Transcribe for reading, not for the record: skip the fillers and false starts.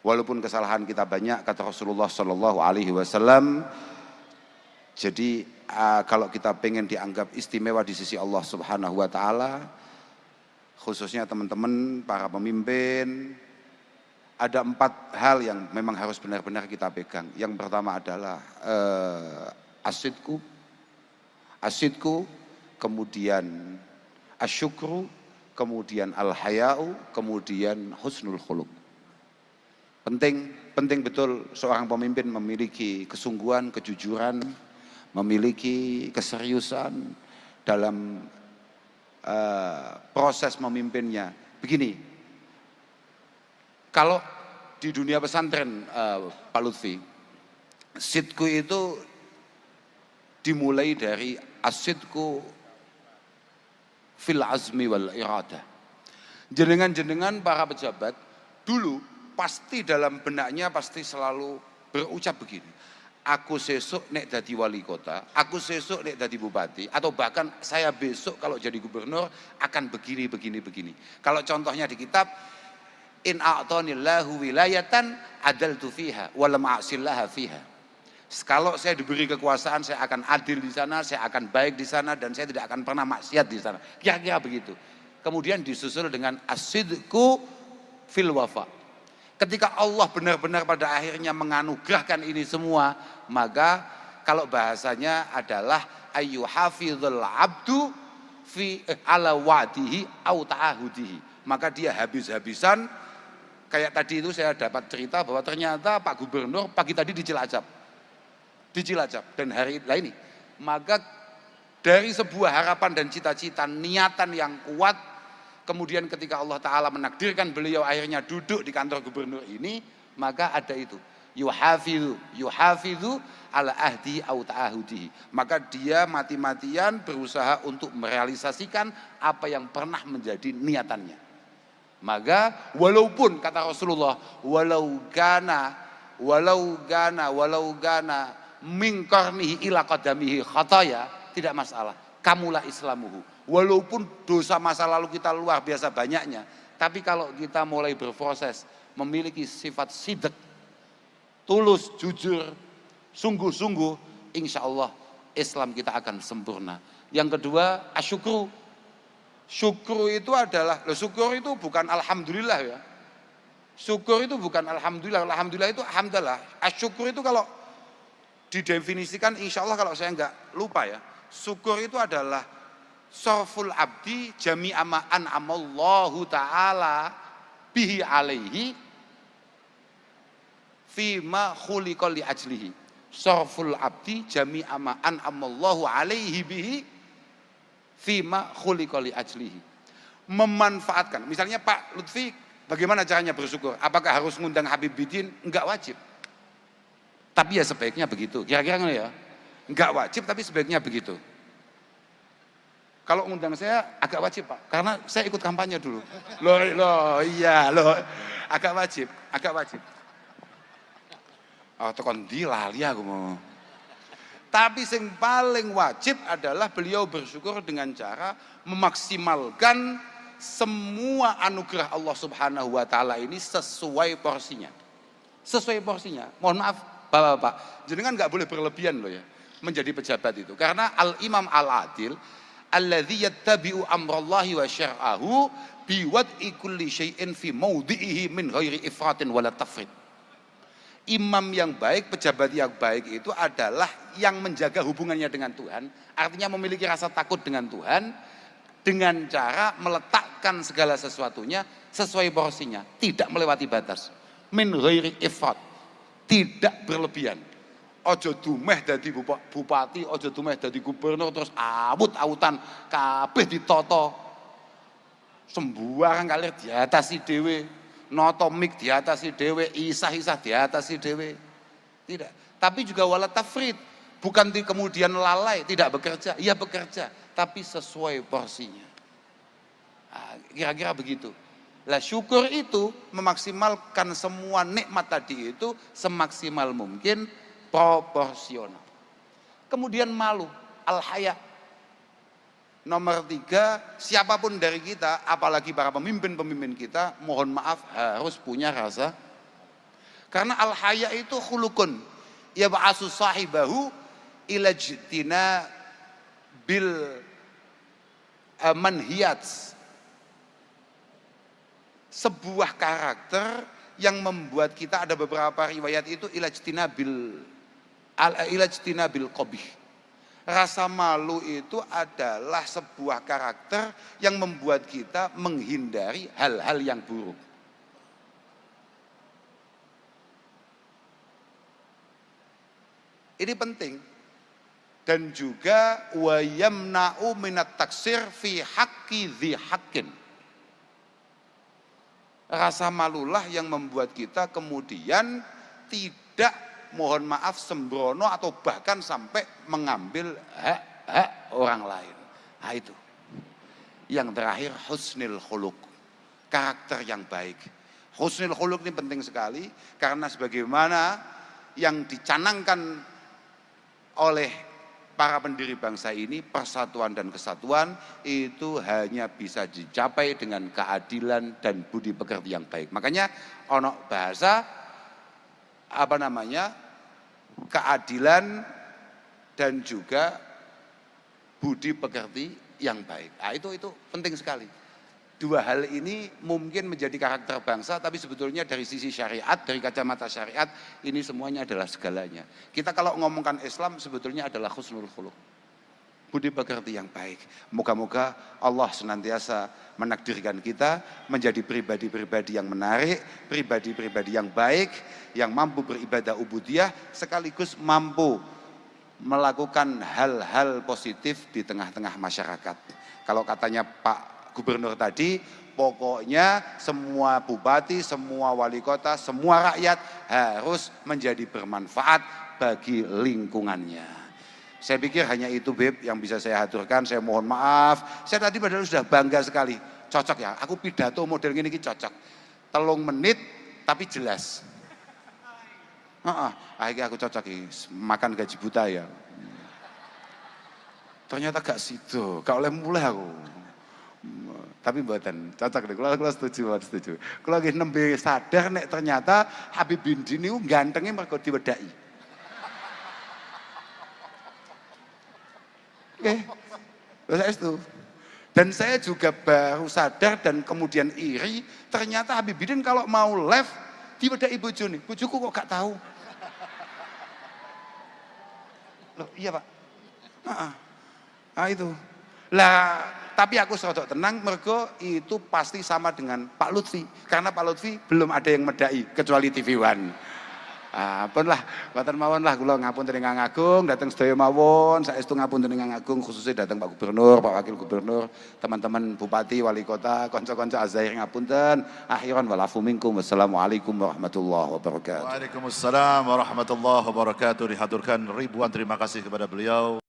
Walaupun kesalahan kita banyak, kata Rasulullah Shallallahu Alaihi Wasallam. Jadi kalau kita pengen dianggap istimewa di sisi Allah Subhanahu Wa Taala, khususnya teman-teman para pemimpin, ada 4 hal yang memang harus benar-benar kita pegang. Yang pertama adalah asyidku, kemudian asyukru, kemudian al-haya'u, kemudian husnul khuluq. Penting betul seorang pemimpin memiliki kesungguhan, kejujuran, memiliki keseriusan dalam proses memimpinnya. Begini, kalau di dunia pesantren Pak Lutfi, sidku itu dimulai dari asidku fil azmi wal irada. Jenengan para pejabat dulu pasti dalam benaknya pasti selalu berucap begini, aku sesuk nek dadi wali kota, aku sesuk nek dadi bupati, atau bahkan saya besok kalau jadi gubernur akan begini. Kalau contohnya di kitab, in a'tanillahu wilayatan adaltu fiha wa lam a'sillaha fiha. Kalau saya diberi kekuasaan, saya akan adil di sana, saya akan baik di sana, dan saya tidak akan pernah maksiat di sana. Kira-kira begitu. Kemudian disusul dengan asidku fil wafa. Ketika Allah benar-benar pada akhirnya menganugerahkan ini semua, maka kalau bahasanya adalah ayyuhafizul abdu fi ala wa'dihi au ta'ahudihi. Maka dia habis-habisan, kayak tadi itu saya dapat cerita bahwa ternyata Pak Gubernur pagi tadi di Cilacap dan hari ini. Maka dari sebuah harapan dan cita-cita, niatan yang kuat, kemudian ketika Allah Ta'ala menakdirkan beliau akhirnya duduk di kantor gubernur ini, maka ada itu, yuhafidhu ala ahdi au ta'ahudihi. Maka dia mati-matian berusaha untuk merealisasikan apa yang pernah menjadi niatannya. Maka walaupun kata Rasulullah, walau gana min qarnihi ila qadamihi khataya, tidak masalah, kamulah islamuhu. Walaupun dosa masa lalu kita luar biasa banyaknya, tapi kalau kita mulai berproses memiliki sifat sidq, tulus, jujur, sungguh-sungguh, insya Allah Islam kita akan sempurna. Yang kedua, asyukru. Syukur itu adalah, syukur itu bukan alhamdulillah ya. Syukur itu bukan alhamdulillah. Alhamdulillah itu hamdalah. Asyukur itu kalau didefinisikan, insya Allah kalau saya enggak lupa ya, syukur itu adalah sarful abdi jami'a ma an'amallahu ta'ala bihi alaihi fima khuliqa li ajlihi. Sarful abdi jami'a ma an'amallahu alaihi bihi fima khuliqa li ajlihi. Memanfaatkan, misalnya Pak Lutfi bagaimana caranya bersyukur? Apakah harus ngundang Habib Bidin? Enggak wajib, tapi ya sebaiknya begitu, kira-kira ya. Enggak wajib tapi sebaiknya begitu. Kalau ngundang saya agak wajib Pak, karena saya ikut kampanye dulu. Iya, agak wajib. Oh, tekan di lali aku mau. Tapi yang paling wajib adalah beliau bersyukur dengan cara memaksimalkan semua anugerah Allah Subhanahu wa taala ini sesuai porsinya. Mohon maaf Bapak-bapak, jenengan enggak boleh berlebihan loh ya menjadi pejabat itu. Karena Al-Imam Al-Adil alladzi yattabi'u amrallahi wa syar'ahu biwad'i kulli syai'in fi mawdi'ihi min ghairi ifratin wala tafrid. Imam yang baik, pejabat yang baik itu adalah yang menjaga hubungannya dengan Tuhan, artinya memiliki rasa takut dengan Tuhan, dengan cara meletakkan segala sesuatunya sesuai porsinya, tidak melewati batas. Min ghairi ifrat, tidak berlebihan. Ojo dumeh dadi bupati, ojo dumeh dadi gubernur terus awut-awutan kabeh ditoto. Sembarang kalir diatasi dhewe, noto mik diatasi dhewe, isah-isah diatasi dhewe. Tidak. Tapi juga wala tafrid, bukan kemudian lalai, tidak bekerja. Iya bekerja, tapi sesuai porsinya. Kira-kira begitu. Lah syukur itu memaksimalkan semua nikmat tadi itu semaksimal mungkin, proporsional. Kemudian malu, al-haya. Nomor 3, siapapun dari kita, apalagi para pemimpin-pemimpin kita, mohon maaf harus punya rasa Karena al-haya itu khulukun. Ya ba'asu sahibahu ila jtina bil manhiyat. Sebuah karakter yang membuat kita, ada beberapa riwayat itu ila jtina bil qabih. Rasa malu itu adalah sebuah karakter yang membuat kita menghindari hal-hal yang buruk. Ini penting. Dan juga wa yamna'u minat taksir fi haqqi dzi haqqin. Rasa malulah yang membuat kita kemudian tidak, mohon maaf, sembrono atau bahkan sampai mengambil hak orang lain. Nah itu. Yang terakhir husnul khuluq, karakter yang baik. Husnul khuluq ini penting sekali karena sebagaimana yang dicanangkan oleh para pendiri bangsa ini, persatuan dan kesatuan itu hanya bisa dicapai dengan keadilan dan budi pekerti yang baik. Makanya ono bahasa keadilan dan juga budi pekerti yang baik. Nah, itu penting sekali. Dua hal ini mungkin menjadi karakter bangsa, tapi sebetulnya dari sisi syariat, dari kacamata syariat, ini semuanya adalah segalanya. Kita kalau ngomongkan Islam sebetulnya adalah husnul khuluq, budi pekerti yang baik. Moga-moga Allah senantiasa menakdirkan kita menjadi pribadi-pribadi yang menarik, pribadi-pribadi yang baik, yang mampu beribadah ubudiyah, sekaligus mampu melakukan hal-hal positif di tengah-tengah masyarakat. Kalau katanya Pak Gubernur tadi, pokoknya semua bupati, semua wali kota, semua rakyat harus menjadi bermanfaat bagi lingkungannya. Saya pikir hanya itu, Beb, yang bisa saya haturkan. Saya mohon maaf, saya tadi padahal sudah bangga sekali. Cocok ya, aku pidato model gini cocok. 3 menit tapi jelas. Akhirnya aku cocok ini, makan gaji buta ya. Ternyata gak sido, gak oleh mulai aku. Tapi mboten cocok deh, kalau setuju. Kalau lagi nembe sadar nek ternyata Habib Bindi niku gantengnya mergo diwedaki. Oke, saya itu. Dan saya juga baru sadar dan kemudian iri, ternyata Habib Bindin kalau mau live diwedaki bojone. Bojoku kok gak tahu. Loh, iya Pak. Nah itu. Lah, tapi aku sedok tenang, mergo itu pasti sama dengan Pak Lutfi. Karena Pak Lutfi belum ada yang medai kecuali TV One. Pun lah, mboten mawon lah kula ngapunten ingkang agung, dateng sedaya mawon, saestu ngapunten ingkang agung, khususnya dateng Pak Gubernur, Pak Wakil Gubernur, teman-teman bupati, wali kota, kanca-kanca azair ngapunten. Akhiran walafu minkum. Wassalamualaikum warahmatullahi wabarakatuh. Waalaikumsalam warahmatullahi wabarakatuh. Dihaturkan ribuan terima kasih kepada beliau.